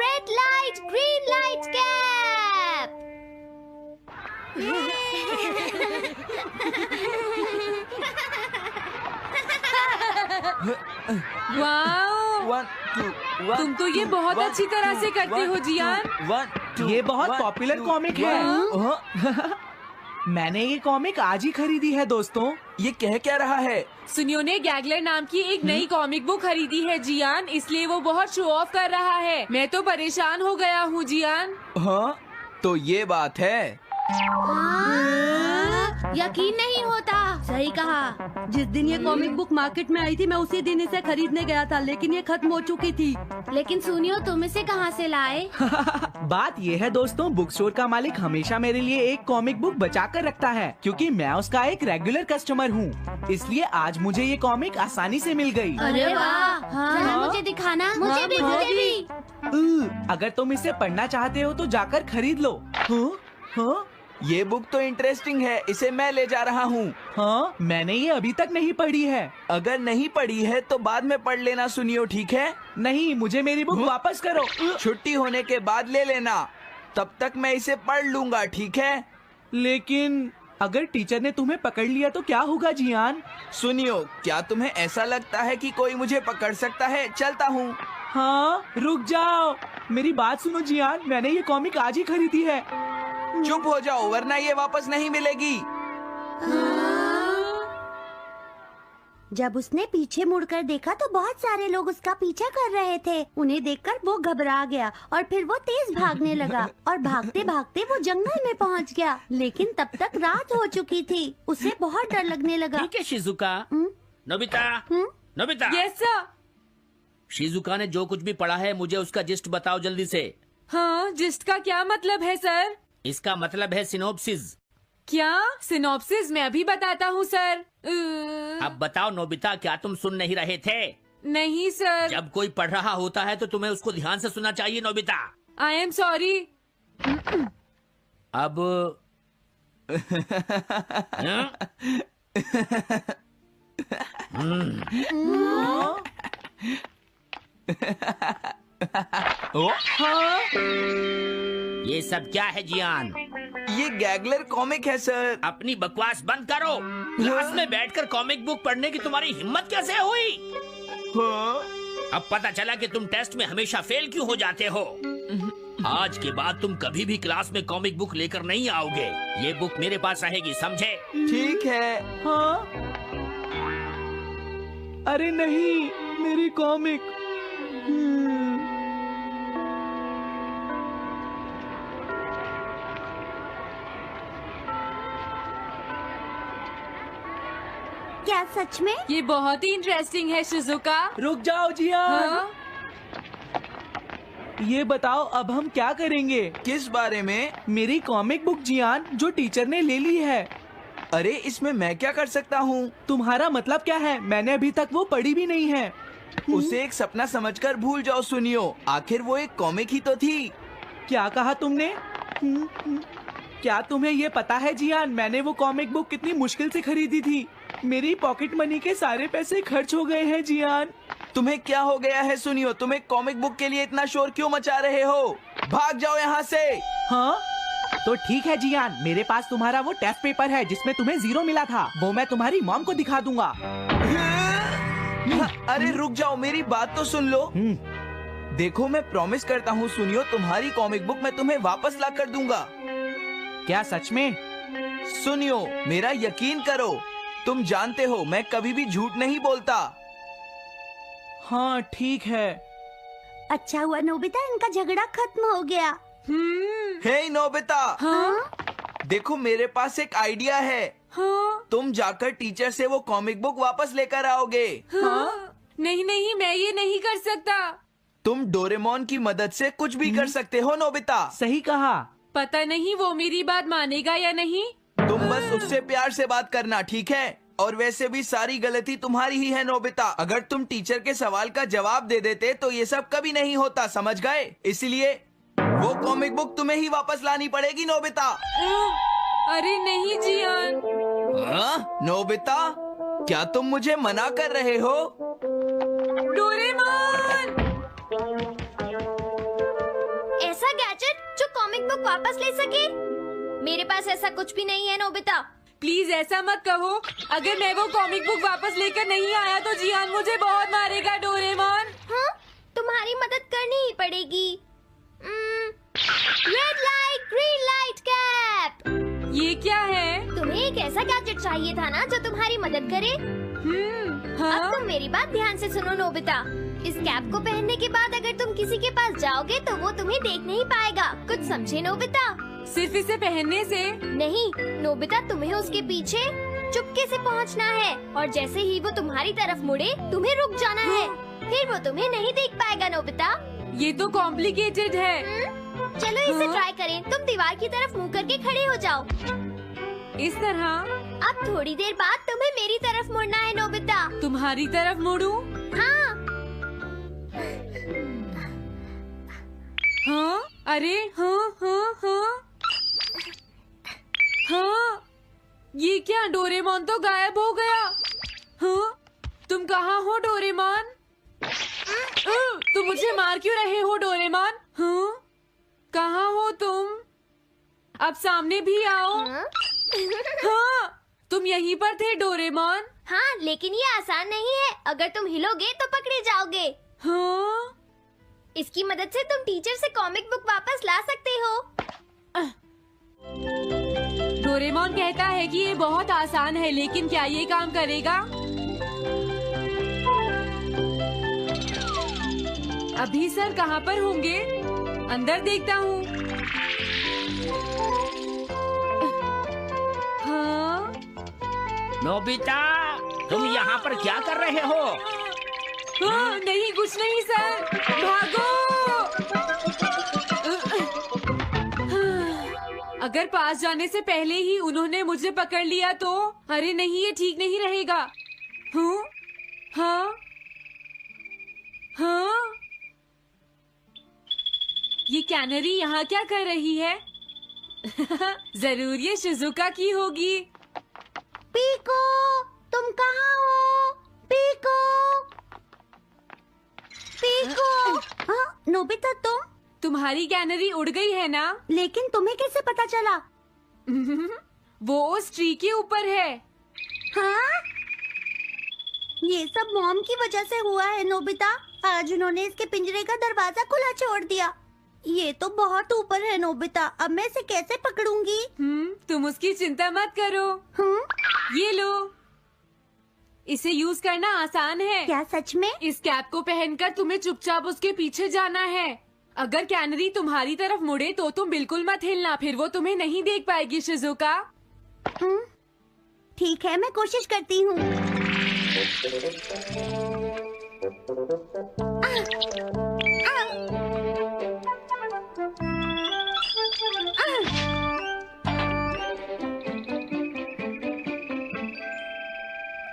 Red light, green light cap. Wow, तुम तो ये बहुत अच्छी तरह से करते हो जियान। ये बहुत पॉपुलर कॉमिक है। मैंने ये कॉमिक आज ही खरीदी है दोस्तों। ये कह क्या रहा है? सुनियो ने गैगलर नाम की एक नई कॉमिक बुक खरीदी है जियान, इसलिए वो बहुत शो ऑफ कर रहा है। मैं तो परेशान हो गया हूँ जियान। हाँ, तो ये बात है। यकीन नहीं होता। सही कहा। जिस दिन ये कॉमिक बुक मार्केट में आई थी मैं उसी दिन इसे खरीदने गया था, लेकिन ये खत्म हो चुकी थी। लेकिन सुनियो, तुम इसे कहाँ से लाए? बात ये है दोस्तों, बुक स्टोर का मालिक हमेशा मेरे लिए एक कॉमिक बुक बचा कर रखता है, क्योंकि मैं उसका एक रेगुलर कस्टमर हूँ। इसलिए आज मुझे ये कॉमिक आसानी से मिल गई। अरे वाह, जरा मुझे दिखाना। मुझे भी, मुझे भी। अगर तुम इसे पढ़ना चाहते हो तो जाकर खरीद लो। हाँ? ये बुक तो इंटरेस्टिंग है, इसे मैं ले जा रहा हूँ। हाँ, मैंने ये अभी तक नहीं पढ़ी है। अगर नहीं पढ़ी है तो बाद में पढ़ लेना सुनियो, ठीक है? नहीं, मुझे मेरी बुक वापस करो। छुट्टी होने के बाद ले लेना, तब तक मैं इसे पढ़ लूंगा, ठीक है? लेकिन अगर टीचर ने तुम्हें पकड़ लिया तो क्या होगा जियान? सुनियो, क्या तुम्हें ऐसा लगता है कि कोई मुझे पकड़ सकता है? चलता हूँ। हाँ, रुक जाओ, मेरी बात सुनो जियान, मैंने ये कॉमिक आज ही खरीदी है। चुप हो जाओ, वरना ये वापस नहीं मिलेगी। जब उसने पीछे मुड़कर देखा तो बहुत सारे लोग उसका पीछा कर रहे थे। उन्हें देखकर वो घबरा गया और फिर वो तेज भागने लगा और भागते भागते वो जंगल में पहुंच गया। लेकिन तब तक रात हो चुकी थी। उसे बहुत डर लगने लगा। ठीक है Shizuka. Nobita, Nobita. Yes sir. Shizuka ने जो कुछ भी पढ़ा है मुझे उसका जिस्ट बताओ जल्दी से। हाँ, जिस्ट का क्या मतलब है सर? इसका मतलब है सिनोप्सिस। क्या? सिनॉप्सिस मैं अभी बताता हूँ सर। अब बताओ नोबिता, क्या तुम सुन नहीं रहे थे? नहीं सर। जब कोई पढ़ रहा होता है तो तुम्हें उसको ध्यान से सुनना चाहिए नोबिता। I am sorry. अब ये सब क्या है जियान? ये गैगलर कॉमिक है सर। अपनी बकवास बंद करो। क्लास में बैठकर कॉमिक बुक पढ़ने की तुम्हारी हिम्मत कैसे हुई? अब पता चला कि तुम टेस्ट में हमेशा फेल क्यों हो जाते हो। आज के बाद तुम कभी भी क्लास में कॉमिक बुक लेकर नहीं आओगे। ये बुक मेरे पास रहेगी, समझे? ठीक है। हाँ? अरे नहीं, मेरी कॉमिक। क्या सच में? ये बहुत ही इंटरेस्टिंग है शिजुका। रुक जाओ जियान। हाँ? ये बताओ अब हम क्या करेंगे? किस बारे में? मेरी कॉमिक बुक जियान, जो टीचर ने ले ली है। अरे इसमें मैं क्या कर सकता हूँ? तुम्हारा मतलब क्या है? मैंने अभी तक वो पढ़ी भी नहीं है। उसे एक सपना समझकर भूल जाओ सुनियो, आखिर वो एक कॉमिक ही तो थी। क्या कहा तुमने? क्या तुम्हें ये पता है जियान, मैंने वो कॉमिक बुक कितनी मुश्किल से खरीदी थी। मेरी पॉकेट मनी के सारे पैसे खर्च हो गए हैं जियान। तुम्हें क्या हो गया है सुनियो? तुम एक कॉमिक बुक के लिए इतना शोर क्यों मचा रहे हो? भाग जाओ यहाँ से। हाँ? तो ठीक है जियान, मेरे पास तुम्हारा वो टेस्ट पेपर है जिसमें तुम्हें 0 मिला था। वो मैं तुम्हारी मॉम को दिखा दूंगा। अरे रुक जाओ, मेरी बात तो सुन लो। देखो, मैं प्रॉमिस करता हूँ सुनियो, तुम्हारी कॉमिक बुक मैं तुम्हें वापस ला कर दूंगा। क्या सच में? सुनियो, मेरा यकीन करो, तुम जानते हो मैं कभी भी झूठ नहीं बोलता। हाँ ठीक है। अच्छा हुआ नोबिता, इनका झगड़ा खत्म हो गया। हे नोबिता। हाँ? देखो, मेरे पास एक आइडिया है। हाँ? तुम जाकर टीचर से वो कॉमिक बुक वापस लेकर आओगे। हाँ? नहीं नहीं, मैं ये नहीं कर सकता। तुम डोरेमोन की मदद से कुछ भी कर सकते हो नोबिता। सही कहा। पता नहीं वो मेरी बात मानेगा या नहीं। तुम बस उससे प्यार से बात करना, ठीक है? और वैसे भी सारी गलती तुम्हारी ही है नोबिता। अगर तुम टीचर के सवाल का जवाब दे देते तो ये सब कभी नहीं होता, समझ गए? इसलिए वो कॉमिक बुक तुम्हें ही वापस लानी पड़ेगी नोबिता। अरे नहीं जियान। नोबिता, क्या तुम मुझे मना कर रहे हो? डोरेमोन! वापस ले सके? मेरे पास ऐसा कुछ भी नहीं है नोबिता। प्लीज ऐसा मत कहो। अगर मैं वो कॉमिक बुक वापस लेकर नहीं आया तो जियान मुझे बहुत मारेगा डोरेमोन। हाँ, तुम्हारी मदद करनी ही पड़ेगी। Red light green light cap. ये क्या है? तुम्हें एक ऐसा गैजेट चाहिए था ना जो तुम्हारी मदद करे। हाँ? अब तुम मेरी बात ध्यान से सुनो नोबिता। इस कैप को पहनने के बाद अगर तुम किसी के पास जाओगे तो वो तुम्हें देख नहीं पाएगा। कुछ समझे नोबिता? सिर्फ इसे पहनने से? नहीं नोबिता, तुम्हें उसके पीछे चुपके से पहुंचना है और जैसे ही वो तुम्हारी तरफ मुड़े तुम्हें रुक जाना है। फिर वो तुम्हें नहीं देख पाएगा नोबिता। ये तो कॉम्प्लिकेटेड है। चलो इसे ट्राई करें। तुम दीवार की तरफ मुंह करके खड़े हो जाओ। इस तरह? अब थोड़ी देर बाद तुम्हें मेरी तरफ मुड़ना है नोबिता। तुम्हारी तरफ मुड़ूं? हाँ। हाँ? अरे हाँ हाँ हाँ हाँ, ये क्या? डोरेमोन तो गायब हो गया। हाँ? तुम कहाँ हो डोरेमोन? तुम मुझे मार क्यों रहे हो डोरेमोन? हाँ? कहाँ हो तुम? अब सामने भी आओ। हाँ, तुम यहीं पर थे डोरेमोन। हाँ, लेकिन ये आसान नहीं है। अगर तुम हिलोगे तो पकड़े जाओगे। हाँ? इसकी मदद से तुम टीचर से कॉमिक बुक वापस ला सकते हो। डोरेमोन कहता है कि ये बहुत आसान है, लेकिन क्या ये काम करेगा? अभी सर कहाँ पर होंगे? अंदर देखता हूँ। हाँ? नोबिता, तुम यहाँ पर क्या कर रहे हो? हाँ, नहीं कुछ नहीं सर। भागो! अगर पास जाने से पहले ही उन्होंने मुझे पकड़ लिया तो? अरे नहीं, ये ठीक नहीं रहेगा। हाँ? हाँ? हाँ? ये कैनरी यहाँ क्या कर रही है? जरूर ये शिजुका की होगी। पीको, तुम कहाँ हो? Pico, pico. हाँ, नोबिता तुम? तुम्हारी कैनरी उड़ गई है ना? लेकिन तुम्हें कैसे पता चला? वो उस ट्री के ऊपर है। हाँ? ये सब मॉम की वजह से हुआ है नोबिता। आज उन्होंने इसके पिंजरे का दरवाजा खुला छोड़ दिया। ये तो बहुत ऊपर है नोबिता। अब मैं इसे कैसे पकड़ूंगी? तुम उसकी चिंता मत करो। ये लो, इसे यूज करना आसान है। क्या सच में? इस कैप को पहनकर तुम्हें चुपचाप उसके पीछे जाना है। अगर कैनरी तुम्हारी तरफ मुड़े तो तुम बिल्कुल मत हिलना, फिर वो तुम्हें नहीं देख पाएगी शिजुका। ठीक है, मैं कोशिश करती हूँ।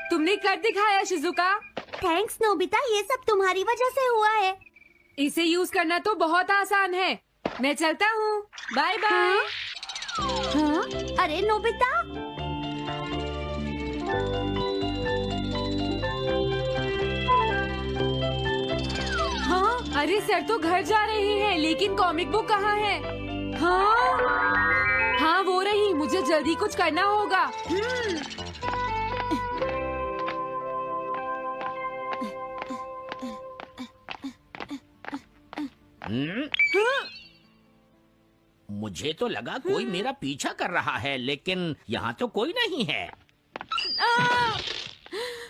तुमने कर दिखाया शिजुका। थैंक्स नोबिता, ये सब तुम्हारी वजह से हुआ है। इसे यूज करना तो बहुत आसान है। मैं चलता हूँ। Bye bye. हाँ? अरे नोबिता, हाँ? अरे सर तो घर जा रहे हैं, लेकिन कॉमिक बुक कहाँ है? हाँ? हाँ वो रही। मुझे जल्दी कुछ करना होगा। मुझे तो लगा कोई मेरा पीछा कर रहा है, लेकिन यहाँ तो कोई नहीं है।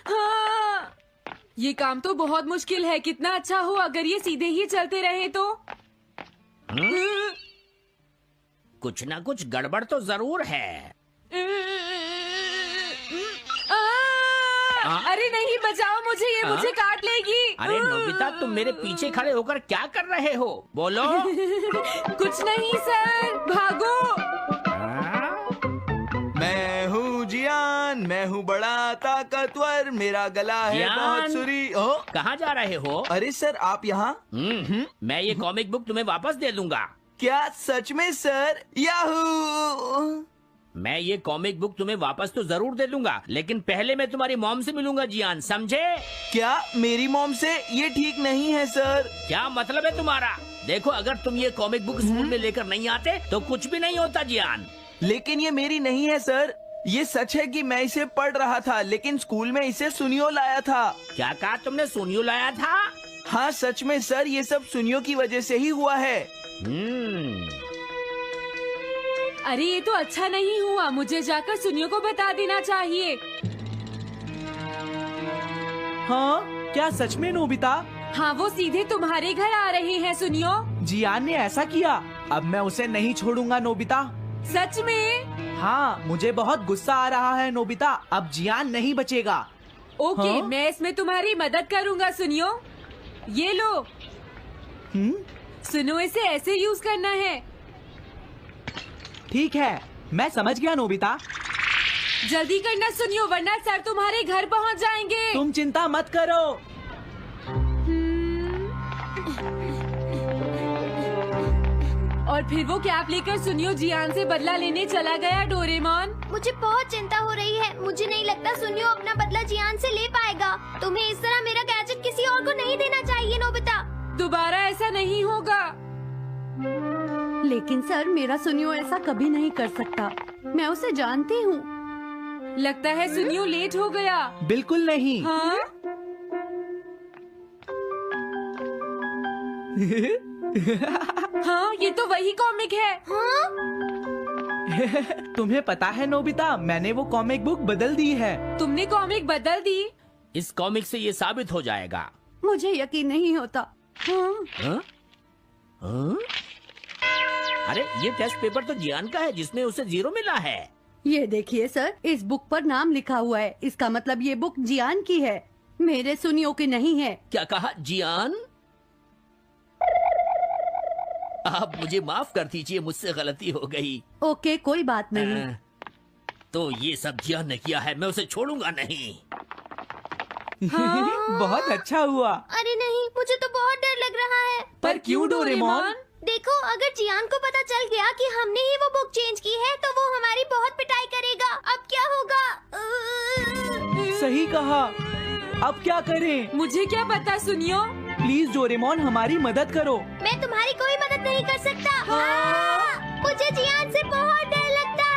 हाँ, ये काम तो बहुत मुश्किल है। कितना अच्छा हो अगर ये सीधे ही चलते रहे तो। कुछ ना कुछ गड़बड़ तो जरूर है। अरे नहीं, बचाओ मुझे, ये मुझे काट लेगी। अरे नोबिता, तुम मेरे पीछे खड़े होकर क्या कर रहे हो? बोलो। कुछ नहीं सर, भागो। मैं हूँ जियान, मैं हूँ बड़ा ताकतवर, मेरा गला है जियान? बहुत सुरी। कहाँ जा रहे हो? अरे सर, आप यहाँ? मैं ये कॉमिक बुक तुम्हें वापस दे दूंगा। क्या सच में सर? याहू! मैं ये कॉमिक बुक तुम्हें वापस तो जरूर दे दूंगा, लेकिन पहले मैं तुम्हारी मॉम से मिलूंगा जियान, समझे? क्या मेरी मॉम से? ये ठीक नहीं है सर। क्या मतलब है तुम्हारा? देखो, अगर तुम ये कॉमिक बुक स्कूल में लेकर नहीं आते तो कुछ भी नहीं होता जियान। लेकिन ये मेरी नहीं है सर। ये सच है कि मैं इसे पढ़ रहा था, लेकिन स्कूल में इसे सुनियो लाया था। क्या कहा तुमने? सोनियो लाया था? हाँ सच में सर, ये सब सुनियो की वजह से ही हुआ है। अरे ये तो अच्छा नहीं हुआ, मुझे जाकर सुनियो को बता देना चाहिए। हाँ क्या सच में नोबिता? हाँ, वो सीधे तुम्हारे घर आ रहे हैं सुनियो। जियान ने ऐसा किया? अब मैं उसे नहीं छोड़ूंगा नोबिता। सच में? हाँ मुझे बहुत गुस्सा आ रहा है नोबिता, अब जियान नहीं बचेगा। ओके, हाँ? मैं इसमें तुम्हारी मदद करूँगा सुनियो। ये लो, सुनो, इसे ऐसे यूज करना है। ठीक है, मैं समझ गया नोबिता। जल्दी करना सुनियो, वरना सर तुम्हारे घर पहुंच जाएंगे। तुम चिंता मत करो। और फिर वो कैप लेकर सुनियो जियान से बदला लेने चला गया। डोरेमोन, मुझे बहुत चिंता हो रही है। मुझे नहीं लगता सुनियो अपना बदला जियान से ले पाएगा। तुम्हें इस तरह मेरा गैजेट किसी और को नहीं देना चाहिए नोबिता। दोबारा ऐसा नहीं होगा। लेकिन सर, मेरा सुनियो ऐसा कभी नहीं कर सकता। मैं उसे जानती हूँ। लगता है सुनियो लेट हो गया। बिल्कुल नहीं। हाँ? हाँ, ये तो वही कॉमिक है। हाँ? तुम्हें पता है नोबिता, मैंने वो कॉमिक बुक बदल दी है। तुमने कॉमिक बदल दी? इस कॉमिक से ये साबित हो जाएगा। मुझे यकीन नहीं होता। हाँ? हाँ? हाँ? अरे ये टेस्ट पेपर तो जियान का है, जिसमें उसे 0 मिला है। ये देखिए सर, इस बुक पर नाम लिखा हुआ है। इसका मतलब ये बुक जियान की है, मेरे सुनियो की नहीं है। क्या कहा? जियान? आप मुझे माफ कर दीजिए, मुझसे गलती हो गई। ओके, कोई बात नहीं। तो ये सब जियान ने किया है, मैं उसे छोड़ूंगा नहीं। बहुत अच्छा हुआ। अरे नहीं, मुझे तो बहुत डर लग रहा है। पर क्यों डोरेमोन? देखो, अगर जियान को पता चल गया कि हमने ही वो बुक चेंज की है तो वो हमारी बहुत पिटाई करेगा। अब क्या होगा? सही कहा, अब क्या करें? मुझे क्या पता सुनियो। प्लीज डोरेमोन, हमारी मदद करो। मैं तुम्हारी कोई मदद नहीं कर सकता। मुझे जियान से बहुत डर लगता है।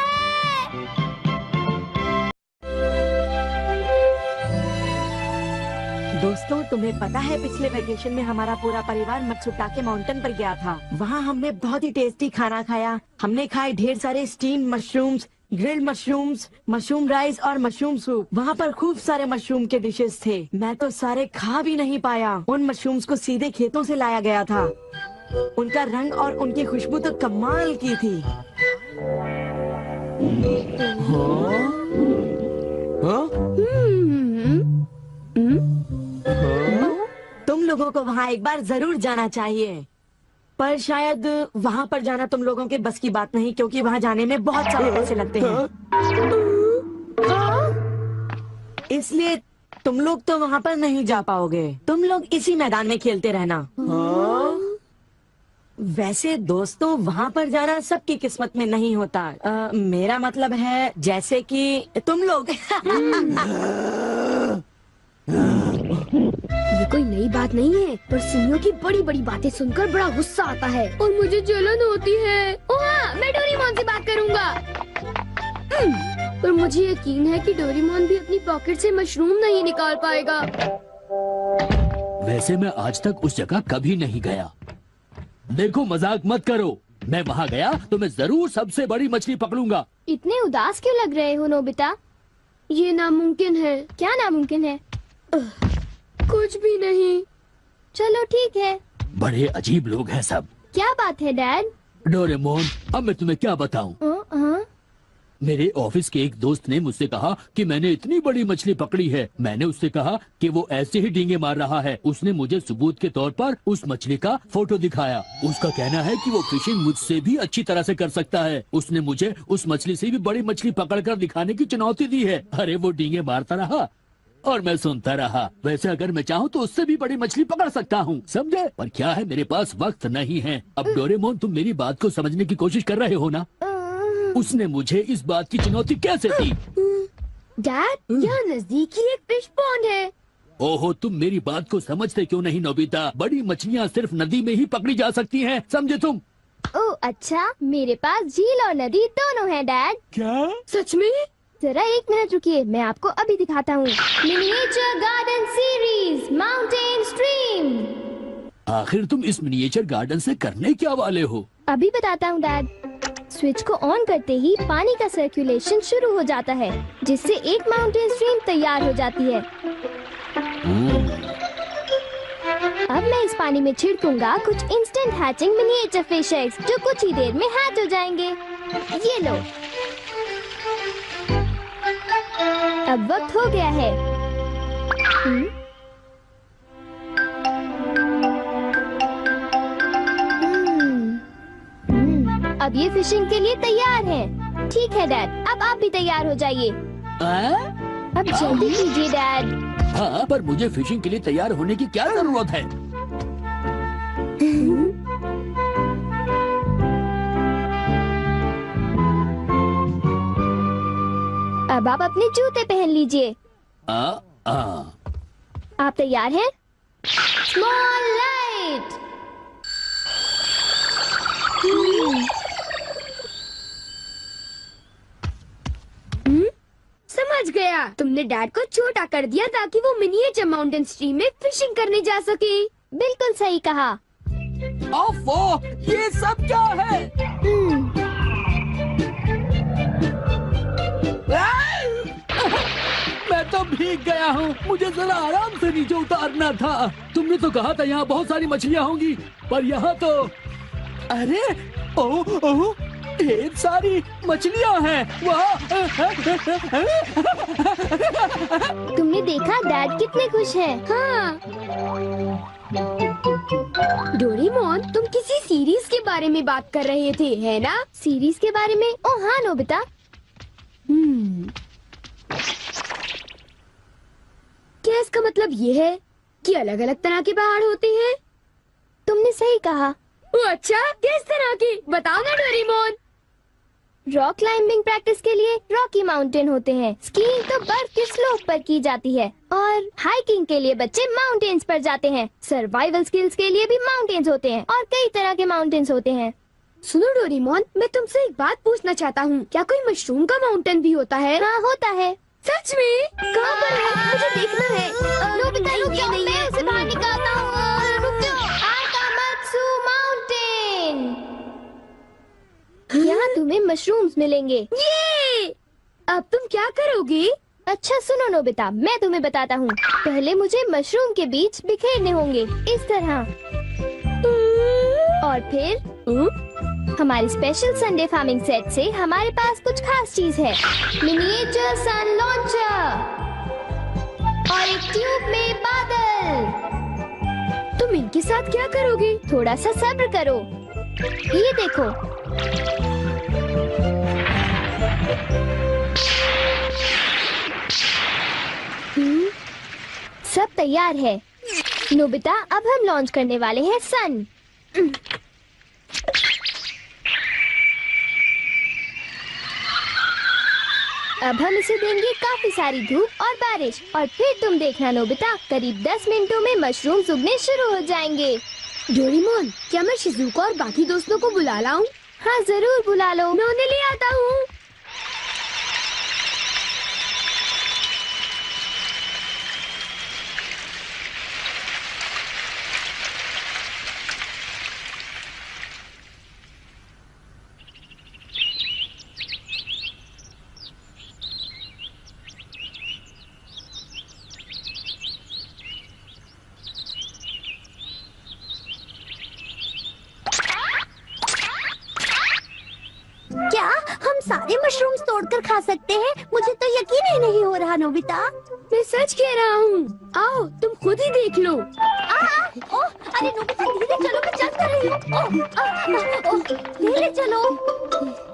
दोस्तों, तुम्हें पता है पिछले वेकेशन में हमारा पूरा परिवार मत्सुटाके माउंटेन पर गया था। वहाँ हमने बहुत ही टेस्टी खाना खाया। हमने खाए ढेर सारे steam mushrooms, grilled mushrooms, mushroom rice और मशरूम सूप। वहाँ पर खूब सारे मशरूम के डिशेस थे। मैं तो सारे खा भी नहीं पाया। उन मशरूम्स को सीधे खेतों से लाया गया था। उनका रंग और उनकी खुशबू तो कमाल की थी। तुम लोगों को वहाँ एक बार जरूर जाना चाहिए, पर शायद वहाँ पर जाना तुम लोगों के बस की बात नहीं, क्योंकि वहाँ जाने में बहुत सारे पैसे लगते हैं। इसलिए तुम लोग तो वहाँ पर नहीं जा पाओगे। तुम लोग इसी मैदान में खेलते रहना। वैसे दोस्तों, वहाँ पर जाना सबकी किस्मत में नहीं होता। मेरा मतलब है जैसे कि तुम लोग। ये कोई नई बात नहीं है, पर सुनियो की बड़ी बड़ी बातें सुनकर बड़ा गुस्सा आता है और मुझे जलन होती है। ओह हाँ, मैं डोरेमोन से बात करूंगा। पर मुझे यकीन है कि डोरेमोन भी अपनी पॉकेट से मशरूम नहीं निकाल पाएगा। वैसे मैं आज तक उस जगह कभी नहीं गया। देखो, मजाक मत करो। मैं वहाँ गया तो मैं जरूर सबसे बड़ी मछली पकड़ूंगा। इतने उदास क्यों लग रहे हो नोबिता? ये नामुमकिन है। क्या नामुमकिन है? कुछ भी नहीं। चलो ठीक है। बड़े अजीब लोग हैं सब। क्या बात है डैड? डोरेमोन, अब मैं तुम्हें क्या बताऊं? हाँ? मेरे ऑफिस के एक दोस्त ने मुझसे कहा कि मैंने इतनी बड़ी मछली पकड़ी है। मैंने उससे कहा कि वो ऐसे ही डींगे मार रहा है। उसने मुझे सबूत के तौर पर उस मछली का फोटो दिखाया। उसका कहना है कि वो फिशिंग मुझसे भी अच्छी तरह से कर सकता है। उसने मुझे उस मछली से भी बड़ी मछली पकड़कर दिखाने की चुनौती दी है। अरे वो डींगे मारता रहा और मैं सुनता रहा। वैसे अगर मैं चाहूँ तो उससे भी बड़ी मछली पकड़ सकता हूँ, समझे? पर क्या है, मेरे पास वक्त नहीं है। अब डोरेमोन, तुम मेरी बात को समझने की कोशिश कर रहे हो ना? उसने मुझे इस बात की चुनौती कैसे दी? डैड, यहाँ नजदीक ही एक फिश पॉन्ड है। ओहो, तुम मेरी बात को समझते क्यों नहीं नोबिता? बड़ी मछलियाँ सिर्फ नदी में ही पकड़ी जा सकती हैं, समझे तुम? ओह अच्छा, मेरे पास झील और नदी दोनों हैं डैड। क्या? सच में? जरा 1 मिनट रुकिए, मैं आपको अभी दिखाता हूँ। Miniature garden series mountain stream. आखिर तुम इस मिनिएचर गार्डन से करने क्या वाले हो? अभी बताता हूँ डैड। स्विच को ऑन करते ही पानी का सर्कुलेशन शुरू हो जाता है, जिससे एक माउंटेन स्ट्रीम तैयार हो जाती है। अब मैं इस पानी में छिड़कूंगा कुछ instant hatching miniature fish eggs, जो कुछ ही देर में हैच हो जाएंगे। ये लो, अब वक्त हो गया है। अब ये फिशिंग के लिए तैयार हैं। ठीक है डैड, अब आप भी तैयार हो जाइए। अब जल्दी कीजिए डैड। हाँ, पर मुझे फिशिंग के लिए तैयार होने की क्या जरूरत है? अब आप अपने जूते पहन लीजिए। आप तैयार हैं? Small light. समझ गया, तुमने डैड को छोटा कर दिया ताकि वो मिनिएचर माउंटेन स्ट्रीम में फिशिंग करने जा सके। बिल्कुल सही कहा। ओफो, ये सब क्या है? मैं तो भीग गया हूँ, मुझे जरा आराम से नीचे उतारना था। तुमने तो कहा था यहाँ बहुत सारी मछलियाँ होंगी, पर यहाँ तो अरे ओह, ढेर सारी मछलियाँ हैं। वाह! तुमने देखा डैड कितने खुश हैं? हाँ। डोरेमोन, तुम किसी सीरीज के बारे में बात कर रहे थे, है ना? सीरीज के बारे में? ओह हाँ नोबिता। क्या इसका मतलब ये है कि अलग अलग तरह के पहाड़ होते हैं? तुमने सही कहा। ओ अच्छा, किस तरह की? बताओ ना डोरेमोन। रॉक क्लाइंबिंग प्रैक्टिस के लिए रॉकी माउंटेन होते हैं। स्कीइंग तो बर्फ के स्लोप पर की जाती है, और हाइकिंग के लिए बच्चे माउंटेन्स पर जाते हैं। सर्वाइवल स्किल्स के लिए भी माउंटेन्स होते हैं, और कई तरह के माउंटेन्स होते हैं। सुनो डोरेमोन, मैं तुमसे एक बात पूछना चाहता हूँ, क्या कोई मशरूम का माउंटेन भी होता है? हाँ होता है। सच में? कहाँ पर है? मुझे देखना है। नोबिता रुक जाओ, मैं उसे बाहर निकालता हूँ। रुक जाओ। आकामात्सु माउंटेन। यहाँ तुम्हें मशरूम्स मिलेंगे। ये! अब तुम क्या करोगे? अच्छा सुनो नोबिता, मैं तुम्हें बताता हूँ। पहले मुझे मशरूम के बीज बिखेरने होंगे, इस तरह। और फिर हमारे स्पेशल संडे फार्मिंग सेट से हमारे पास कुछ खास चीज है। मिनिएचर सन लॉन्चर और एक ट्यूब में बादल। तुम इनके साथ क्या करोगे? थोड़ा सा सब्र करो। ये देखो। सब तैयार है नोबिता, अब हम लॉन्च करने वाले हैं सन। अब हम इसे देंगे काफी सारी धूप और बारिश, और फिर तुम देखना नोबिता, करीब 10 मिनटों में मशरूम्स उगने शुरू हो जाएंगे। डोरेमोन, क्या मैं शिजुका और बाकी दोस्तों को बुला लाऊं? हाँ जरूर बुला लो, मैं उन्हें ले आता हूँ। क्या हम सारे मशरूम्स तोड़कर खा सकते हैं? मुझे तो यकीन ही नहीं हो रहा नोबिता। मैं सच कह रहा हूँ। आओ तुम खुद ही देख लो। अरे नोबिता धीरे चलो, मैं चल कर रही हूँ। धीरे चलो।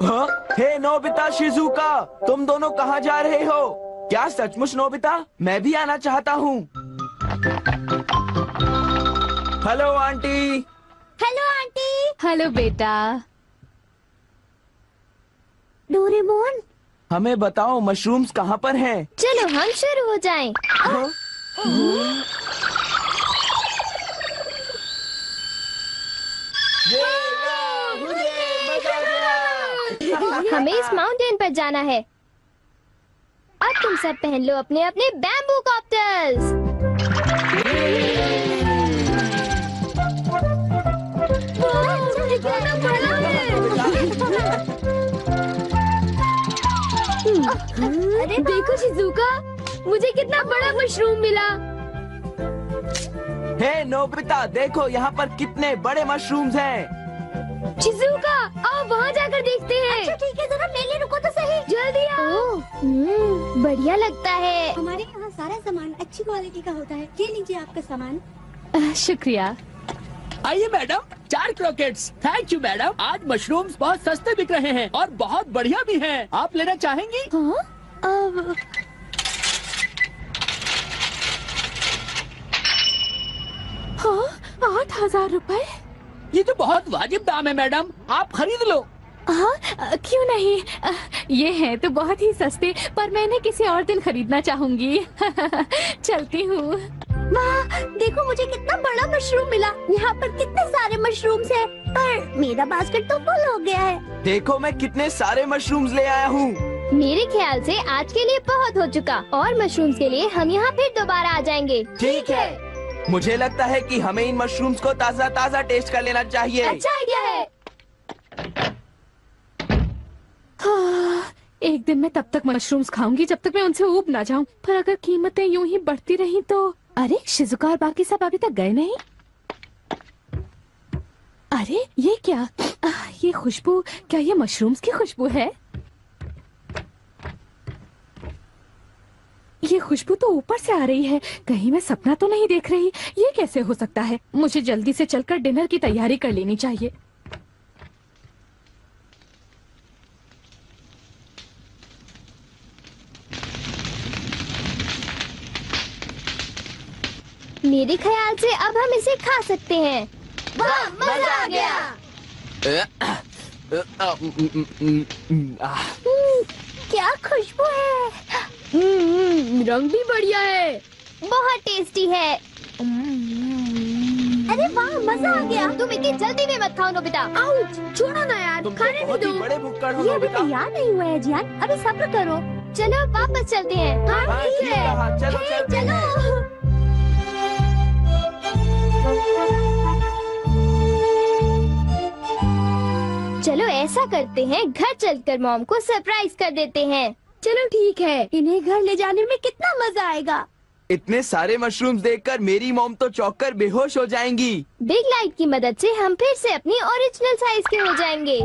हाँ? हे नोबिता, शिजुका, तुम दोनों कहाँ जा रहे हो? क्या सचमुच नोबिता? मैं भी आना चाहता हूँ। Hello aunty. Hello aunty. Hello बेटा। डोरेमोन, हमें बताओ मशरूम्स कहाँ पर हैं? चलो हम शुरू हो जाएं। हमें इस माउंटेन पर जाना है। अब तुम सब पहन लो अपने अपने बैम्बू कॉप्टर्स। अरे देखो शिजुका, मुझे कितना बड़ा मशरूम मिला। हे नोबिता, देखो यहाँ पर कितने बड़े मशरूम्स हैं। शिजुका, आओ वहाँ जाकर देखते हैं। अच्छा ठीक है, जरा मेरे लिए रुको तो सही। जल्दी आओ। बढ़िया लगता है। हमारे यहाँ सारा सामान अच्छी क्वालिटी का होता है। ये लीजिए आपका सामान। शुक्रिया। आइए madam, 4 croquettes. Thank you madam. आज मशरूम्स बहुत सस्ते बिक रहे हैं और बहुत बढ़िया भी हैं। आप लेना चाहेंगी? हाँ, 8,000 रुपए। ये तो बहुत वाजिब दाम है मैडम, आप खरीद लो। हाँ, क्यों नहीं। ये हैं तो बहुत ही सस्ते, पर मैं इन्हें किसी और दिन खरीदना चाहूंगी। चलती हूँ। वाह, देखो मुझे कितना बड़ा मशरूम मिला। यहाँ पर कितने सारे मशरूम्स हैं, पर मेरा बास्केट तो फुल हो गया है। देखो मैं कितने सारे मशरूम्स ले आया हूँ। मेरे ख्याल से आज के लिए बहुत हो चुका, और मशरूम्स के लिए हम यहाँ फिर दोबारा आ जाएंगे। ठीक है, मुझे लगता है कि हमें इन मशरूम्स को ताज़ा ताज़ा टेस्ट कर लेना चाहिए। अच्छा आइडिया है। हाँ, एक दिन मैं तब तक मशरूम्स खाऊंगी जब तक मैं उनसे ऊब ना जाऊं। पर अगर कीमतें यूं ही बढ़ती रहीं तो। अरे शिजुका और बाकी सब अभी तक गए नहीं। अरे ये क्या? ये खुशबू, क्या ये मशरूम्स की खुशबू है? ये खुशबू तो ऊपर से आ रही है, कहीं मैं सपना तो नहीं देख रही। ये कैसे हो सकता है? मुझे जल्दी से चलकर डिनर की तैयारी कर लेनी चाहिए। मेरे ख्याल से अब हम इसे खा सकते हैं। वाह, मजा आ गया। क्या खुशबू है। रंग भी बढ़िया है। बहुत टेस्टी है। अरे वाह, मजा आ गया। तुम इतनी जल्दी में मत खाओ नोबिता। आउच, छोड़ो ना यार, तुम तो खाने भी बहुत ही दो। बड़े भुक्कड़ हो ये अभी नोबिता। तैयार नहीं हुआ है जियान, अभी सब्र करो। चलो वापस चलते हैं। हाँ, ठीक है, चलो चलते हैं। चलो ऐसा करते हैं, घर चलकर मॉम को सरप्राइज कर देते हैं। चलो ठीक है। इन्हें घर ले जाने में कितना मजा आएगा। इतने सारे मशरूम्स देखकर मेरी मॉम तो चौंक कर बेहोश हो जाएंगी। बिग लाइट की मदद से हम फिर से अपनी ओरिजिनल साइज के हो जाएंगे।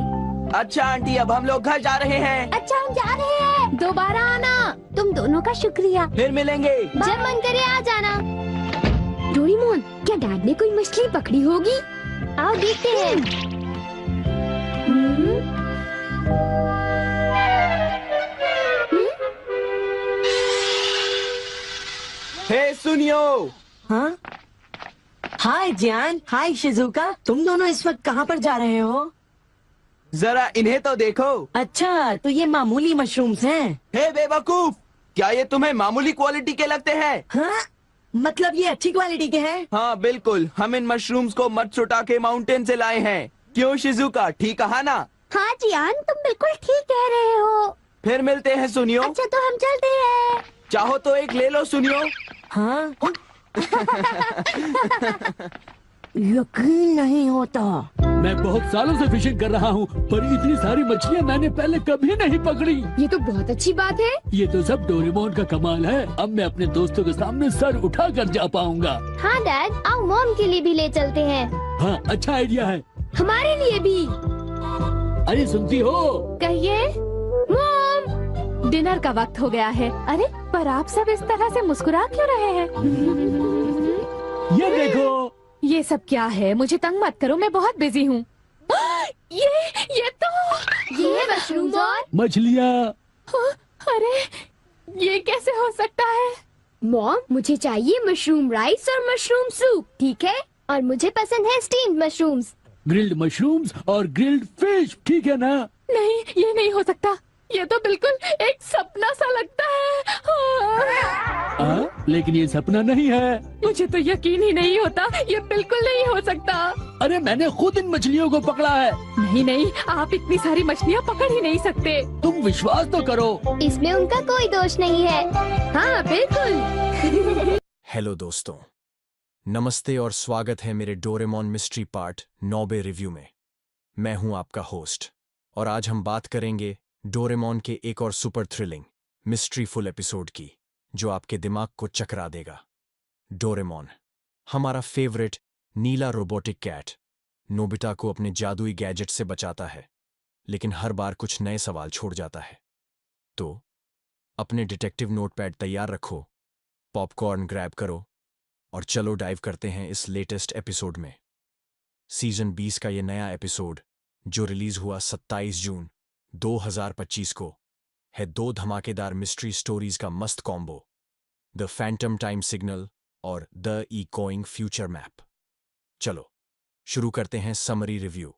अच्छा आंटी, अब हम लोग घर जा रहे हैं। अच्छा हम जा रहे हैं। दोबारा आना। तुम दोनों का शुक्रिया। फिर मिलेंगे। जब मन करे आ जाना। डोरेमोन, क्या डैड ने कोई मछली पकड़ी होगी? आओ देखते हैं। हे सुनियो। हाँ, हाय जियान, हाय शिजुका, तुम दोनों इस वक्त कहाँ पर जा रहे हो? जरा इन्हें तो देखो। अच्छा, तो ये मामूली मशरूम्स हैं। हे बेवकूफ, क्या ये तुम्हें मामूली क्वालिटी के लगते हैं? हाँ, मतलब ये अच्छी क्वालिटी के हैं? हाँ बिल्कुल, हम इन मशरूम्स को मत्सुटा के माउंटेन से लाए हैं। क्यों शिजुका, ठीक कहा ना? हाँ जियान, तुम बिल्कुल ठीक कह रहे हो। फिर मिलते हैं सुनियो। अच्छा तो हम चलते हैं। चाहो तो एक ले लो सुनियो। हाँ। यकीन नहीं होता। मैं बहुत सालों से फिशिंग कर रहा हूँ, पर इतनी सारी मछलियाँ मैंने पहले कभी नहीं पकड़ी। ये तो बहुत अच्छी बात है। ये तो सब डोरेमोन का कमाल है। अब मैं अपने दोस्तों के सामने सर उठा कर जा पाऊंगा। हाँ डैड, आओ मॉम के लिए भी ले चलते हैं। हाँ, अच्छा आइडिया है। हमारे लिए भी। अरे सुनती हो? कहिए। मॉम, डिनर का वक्त हो गया है। अरे पर आप सब इस तरह से मुस्कुरा क्यों रहे हैं? ये देखो। ये सब क्या है? मुझे तंग मत करो, मैं बहुत बिजी हूँ। ये तो ये है मशरूम और मछलियाँ। अरे ये कैसे हो सकता है? मॉम, मुझे चाहिए मशरूम राइस और मशरूम सूप, ठीक है? और मुझे पसंद है स्टीम्ड मशरूम्स। ग्रिल्ड मशरूम्स और ग्रिल्ड फिश, ठीक है ना? नहीं, ये नहीं हो सकता। ये तो बिल्कुल एक सपना सा लगता है। लेकिन ये सपना नहीं है। मुझे तो यकीन ही नहीं होता, ये बिल्कुल नहीं हो सकता। अरे मैंने खुद इन मछलियों को पकड़ा है। नहीं नहीं, आप इतनी सारी मछलियाँ पकड़ ही नहीं सकते। तुम विश्वास तो करो। इसमें उनका कोई दोष नहीं है। हाँ बिल्कुल। हेलो दोस्तों, नमस्ते और स्वागत है मेरे डोरेमोन मिस्ट्री पार्ट 9 रिव्यू में। मैं हूं आपका होस्ट और आज हम बात करेंगे डोरेमोन के एक और super thrilling mystery full episode की, जो आपके दिमाग को चकरा देगा। डोरेमोन, हमारा फेवरेट नीला रोबोटिक कैट, नोबिता को अपने जादुई गैजेट से बचाता है, लेकिन हर बार कुछ नए सवाल छोड़ जाता है। तो अपने डिटेक्टिव नोटपैड तैयार रखो, पॉपकॉर्न ग्रैब करो और चलो डाइव करते हैं इस लेटेस्ट एपिसोड में। सीजन 20 का ये नया एपिसोड, जो रिलीज हुआ 27 जून 2025 को, है 2 धमाकेदार मिस्ट्री स्टोरीज का मस्त combo, the Phantom time signal और द इकोइंग फ्यूचर मैप। चलो शुरू करते हैं समरी रिव्यू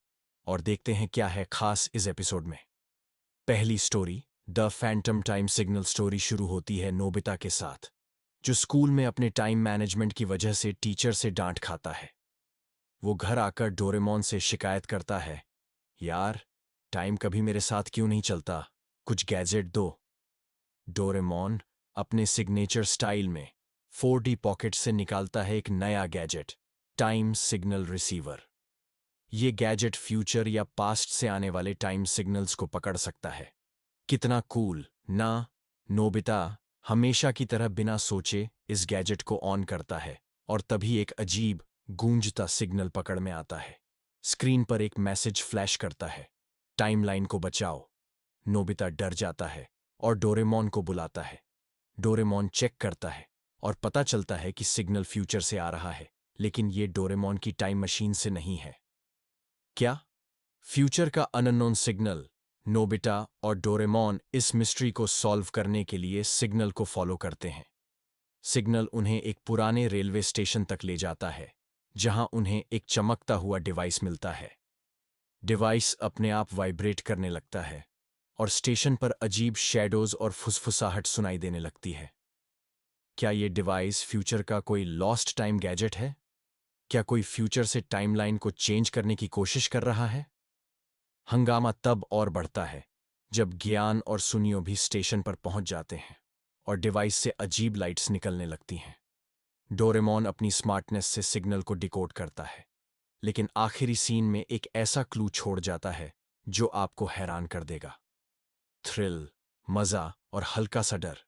और देखते हैं क्या है खास इस एपिसोड में। पहली story, the Phantom time signal story, शुरू होती है नोबिता के साथ, जो स्कूल में अपने टाइम मैनेजमेंट की वजह से टीचर से डांट खाता है। वो घर आकर डोरेमोन से शिकायत करता है, यार टाइम कभी मेरे साथ क्यों नहीं चलता, कुछ गैजेट दो। डोरेमोन अपने सिग्नेचर स्टाइल में 4D पॉकेट से निकालता है एक नया गैजेट, टाइम सिग्नल रिसीवर। ये गैजेट फ्यूचर या पास्ट से आने वाले टाइम सिग्नल्स को पकड़ सकता है। कितना कूल ना? नोबिता हमेशा की तरह बिना सोचे इस गैजेट को ऑन करता है और तभी एक अजीब गूंजता सिग्नल पकड़ में आता है। स्क्रीन पर एक मैसेज फ्लैश करता है, टाइमलाइन को बचाओ। नोबिता डर जाता है और डोरेमोन को बुलाता है। डोरेमोन चेक करता है और पता चलता है कि सिग्नल फ्यूचर से आ रहा है, लेकिन ये डोरेमोन की टाइम मशीन से नहीं है। क्या फ्यूचर का अननोन सिग्नल? नोबिता और डोरेमोन इस मिस्ट्री को सॉल्व करने के लिए सिग्नल को फॉलो करते हैं। सिग्नल उन्हें एक पुराने रेलवे स्टेशन तक ले जाता है, जहां उन्हें एक चमकता हुआ डिवाइस मिलता है। डिवाइस अपने आप वाइब्रेट करने लगता है और स्टेशन पर अजीब शैडोज और फुसफुसाहट सुनाई देने लगती है। क्या ये डिवाइस फ्यूचर का कोई लॉस्ट टाइम गैजेट है? क्या कोई फ्यूचर से टाइमलाइन को चेंज करने की कोशिश कर रहा है? हंगामा तब और बढ़ता है जब ज्ञान और सुनियो भी स्टेशन पर पहुंच जाते हैं और डिवाइस से अजीब लाइट्स निकलने लगती हैं। डोरेमोन अपनी स्मार्टनेस से सिग्नल को डिकोड करता है, लेकिन आखिरी सीन में एक ऐसा क्लू छोड़ जाता है जो आपको हैरान कर देगा। थ्रिल, मजा और हल्का सा डर,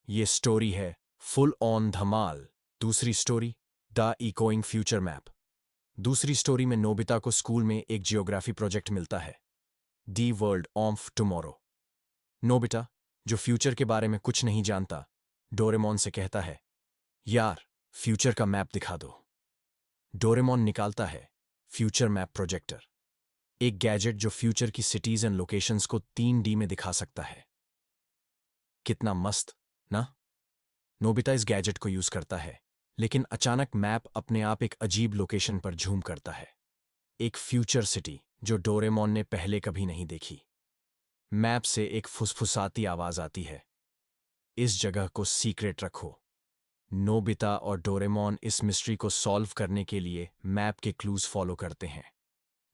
ये स्टोरी है फुल ऑन धमाल। दूसरी story, the echoing future map. दूसरी स्टोरी में नोबिता को स्कूल में एक जियोग्राफी प्रोजेक्ट मिलता है, the world of tomorrow. Nobita, जो फ्यूचर के बारे में कुछ नहीं जानता, डोरेमोन से कहता है, यार फ्यूचर का मैप दिखा दो। डोरेमोन निकालता है फ्यूचर मैप प्रोजेक्टर, एक गैजेट जो फ्यूचर की सिटीज एंड लोकेशंस को 3D में दिखा सकता है। कितना मस्त ना? नोबिता इस गैजेट को यूज करता है, लेकिन अचानक मैप अपने आप एक अजीब लोकेशन पर झूम करता है, एक फ्यूचर सिटी जो डोरेमोन ने पहले कभी नहीं देखी। मैप से एक फुसफुसाती आवाज आती है, इस जगह को सीक्रेट रखो। नोबिता और डोरेमोन इस मिस्ट्री को सॉल्व करने के लिए मैप के क्लूज फॉलो करते हैं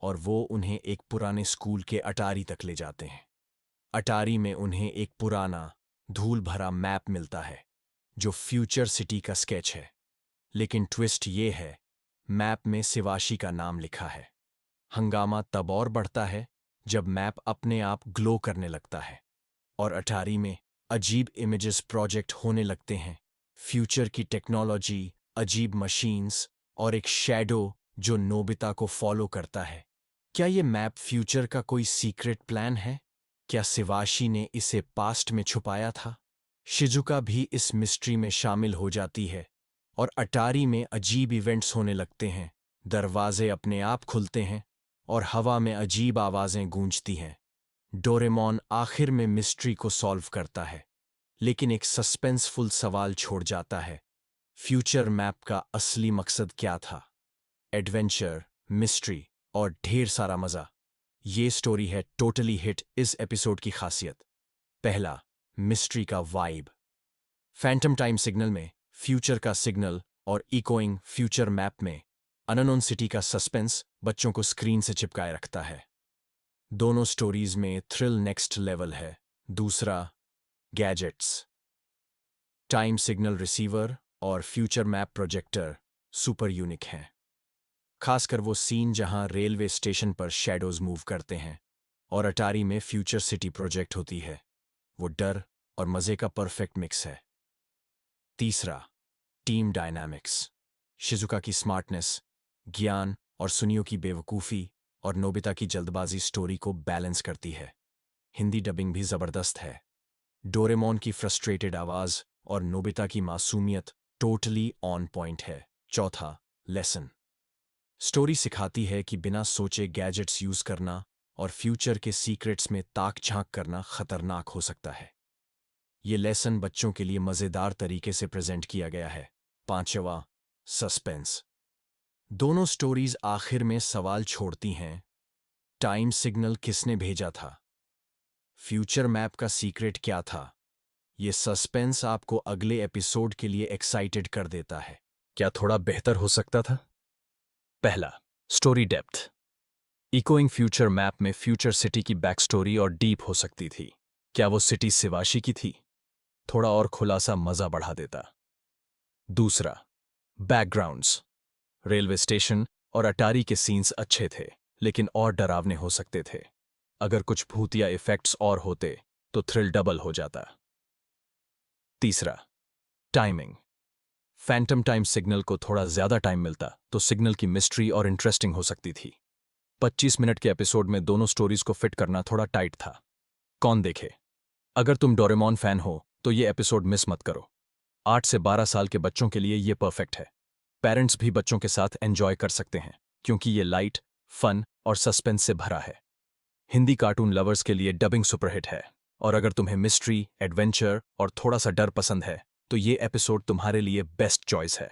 और वो उन्हें एक पुराने स्कूल के अटारी तक ले जाते हैं। अटारी में उन्हें एक पुराना धूल भरा मैप मिलता है जो फ्यूचर सिटी का स्केच है, लेकिन ट्विस्ट ये है, मैप में शिवाशी का नाम लिखा है। हंगामा तब और बढ़ता है जब मैप अपने आप ग्लो करने लगता है और अटारी में अजीब इमेजेस प्रोजेक्ट होने लगते हैं, फ्यूचर की टेक्नोलॉजी, अजीब मशीन्स और एक शैडो जो नोबिता को फॉलो करता है। क्या ये मैप फ्यूचर का कोई सीक्रेट प्लान है? क्या शिवाशी ने इसे पास्ट में छुपाया था? शिजुका भी इस मिस्ट्री में शामिल हो जाती है और अटारी में अजीब इवेंट्स होने लगते हैं। दरवाजे अपने आप खुलते हैं और हवा में अजीब आवाजें गूंजती हैं। डोरेमोन आखिर में मिस्ट्री को सॉल्व करता है, लेकिन एक सस्पेंसफुल सवाल छोड़ जाता है, फ्यूचर मैप का असली मकसद क्या था? एडवेंचर, मिस्ट्री और ढेर सारा मजा। ये स्टोरी है टोटली हिट इस एपिसोड की खासियत। पहला, मिस्ट्री का वाइब। फैंटम टाइम सिग्नल में फ्यूचर का सिग्नल और इकोइंग फ्यूचर मैप में अननोन सिटी का सस्पेंस बच्चों को स्क्रीन से चिपकाए रखता है। दोनों स्टोरीज में थ्रिल नेक्स्ट लेवल है। दूसरा, गैजेट्स। टाइम सिग्नल रिसीवर और future map projector super unique हैं। खासकर वो सीन जहां रेलवे स्टेशन पर शैडोज मूव करते हैं और अटारी में फ्यूचर सिटी प्रोजेक्ट होती है, वो डर और मजे का परफेक्ट मिक्स है। तीसरा, टीम डायनामिक्स। शिजुका की स्मार्टनेस, ज्ञान और सुनियो की बेवकूफ़ी और नोबिता की जल्दबाजी स्टोरी को बैलेंस करती है। हिंदी डबिंग भी जबरदस्त है। डोरेमोन की फ्रस्ट्रेटेड आवाज और नोबिता की मासूमियत टोटली ऑन पॉइंट है। चौथा, लेसन। स्टोरी सिखाती है कि बिना सोचे गैजेट्स यूज करना और फ्यूचर के सीक्रेट्स में ताक झांक करना खतरनाक हो सकता है। ये लेसन बच्चों के लिए मजेदार तरीके से प्रेजेंट किया गया है। पांचवा, सस्पेंस। दोनों स्टोरीज आखिर में सवाल छोड़ती हैं, टाइम सिग्नल किसने भेजा था? फ्यूचर मैप का सीक्रेट क्या था? ये सस्पेंस आपको अगले एपिसोड के लिए एक्साइटेड कर देता है। क्या थोड़ा बेहतर हो सकता था? पहला, story depth. Echoing future map में फ्यूचर सिटी की बैक स्टोरी और डीप हो सकती थी। क्या वो सिटी सिवाशी की थी? थोड़ा और खुलासा मजा बढ़ा देता। दूसरा, बैकग्राउंड्स। रेलवे स्टेशन और अटारी के सीन्स अच्छे थे, लेकिन और डरावने हो सकते थे। अगर कुछ भूतिया इफेक्ट्स और होते तो थ्रिल डबल हो जाता। तीसरा, टाइमिंग। फैंटम टाइम सिग्नल को थोड़ा ज्यादा टाइम मिलता तो सिग्नल की मिस्ट्री और इंटरेस्टिंग हो सकती थी। 25 मिनट के एपिसोड में दोनों स्टोरीज को फिट करना थोड़ा टाइट था। कौन देखे? अगर तुम डोरेमोन फैन हो तो ये एपिसोड मिस मत करो। 8 से 12 साल के बच्चों के लिए ये परफेक्ट है। पेरेंट्स भी बच्चों के साथ एंजॉय कर सकते हैं क्योंकि ये लाइट, फन और सस्पेंस से भरा है। हिंदी कार्टून लवर्स के लिए डबिंग सुपरहिट है, और अगर तुम्हें मिस्ट्री, एडवेंचर और थोड़ा सा डर पसंद है तो ये एपिसोड तुम्हारे लिए बेस्ट चॉइस है।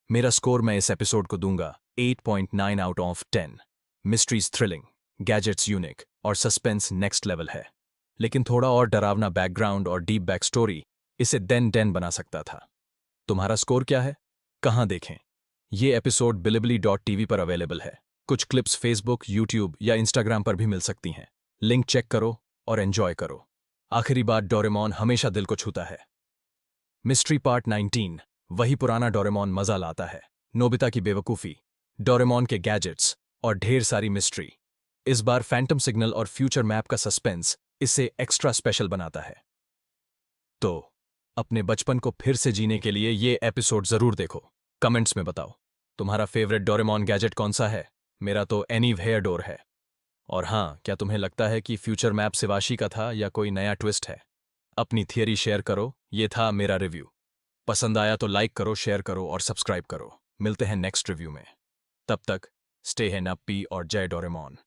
मेरा स्कोर मैं इस एपिसोड को दूंगा 8.9 out of 10। Mysteries thrilling, gadgets unique और सस्पेंस नेक्स्ट लेवल है, लेकिन थोड़ा और डरावना बैकग्राउंड और डीप बैक स्टोरी इसे 10 बना सकता था। तुम्हारा स्कोर क्या है? कहाँ देखें? ये एपिसोड bilibili.tv पर अवेलेबल है। कुछ क्लिप्स फेसबुक, यूट्यूब या इंस्टाग्राम पर भी मिल सकती हैं। लिंक चेक करो और एंजॉय करो। आखिरी बात, डोरेमोन हमेशा दिल को छूता है। मिस्ट्री पार्ट 19 वही पुराना डोरेमोन मजा लाता है। नोबिता की बेवकूफ़ी, डोरेमोन के गैजेट्स और ढेर सारी मिस्ट्री। इस बार फैंटम सिग्नल और फ्यूचर मैप का सस्पेंस इसे एक्स्ट्रा स्पेशल बनाता है। तो अपने बचपन को फिर से जीने के लिए ये एपिसोड जरूर देखो। कमेंट्स में बताओ तुम्हारा फेवरेट डोरेमोन गैजेट कौन सा है। मेरा तो एनीवेयर डोर है। और हाँ, क्या तुम्हें लगता है कि फ्यूचर मैप सिवाशी का था या कोई नया ट्विस्ट है? अपनी थियरी शेयर करो। ये था मेरा रिव्यू। पसंद आया तो लाइक करो, शेयर करो और सब्सक्राइब करो। मिलते हैं नेक्स्ट रिव्यू में। तब तक स्टे है नप्पी और जय डोरेमोन।